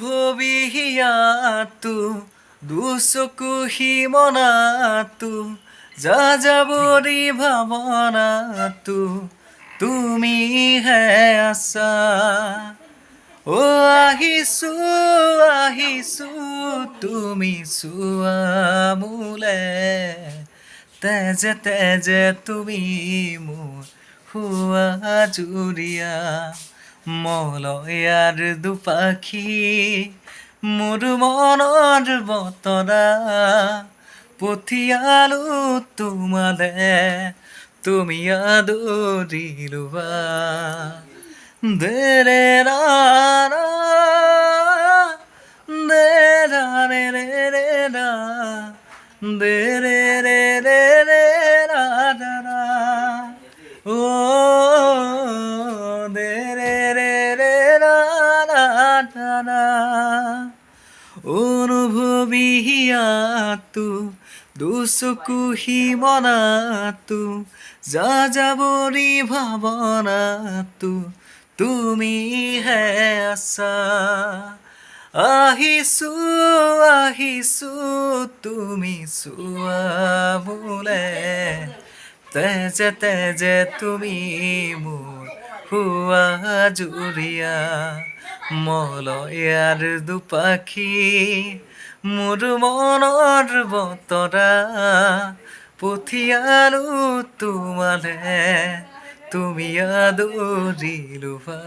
অনুভৱীয়াতো দুচকু সীমনাতো যাযাবৰী ভাৱনাতো তুমিহে আছা অ আহিছো আহিছো তুমি চোৱা মোলে তেজে তেজে তুমি মোৰ হোৱা জুৰিয়া মলয়াৰ দুপাখি মোৰ মনৰ বতৰা পঠিয়ালো তোমালে তুমি আদৰি লোৱা দেৰে ৰাৰা দেৰা ৰে ৰে ৰে ৰা দেৰে ৰে ৰে ৰে ৰা ৰা ৰা ও দেৰে ৰে ৰে ৰা ৰা ৰা ৰা অনুভৱীয়াতো দুচকু সীমনাতো যাযাবৰী ভাৱনাতো তুমিহে আছা আহিছো আহিছো তুমি চোৱা মোলে তেজে তেজে তুমি মোৰ হোৱা জুৰিয়া মলয়াৰ দুপাখি মোৰ মনৰ বতৰা পঠিয়ালো তোমালে তুমি আদৰি লোৱা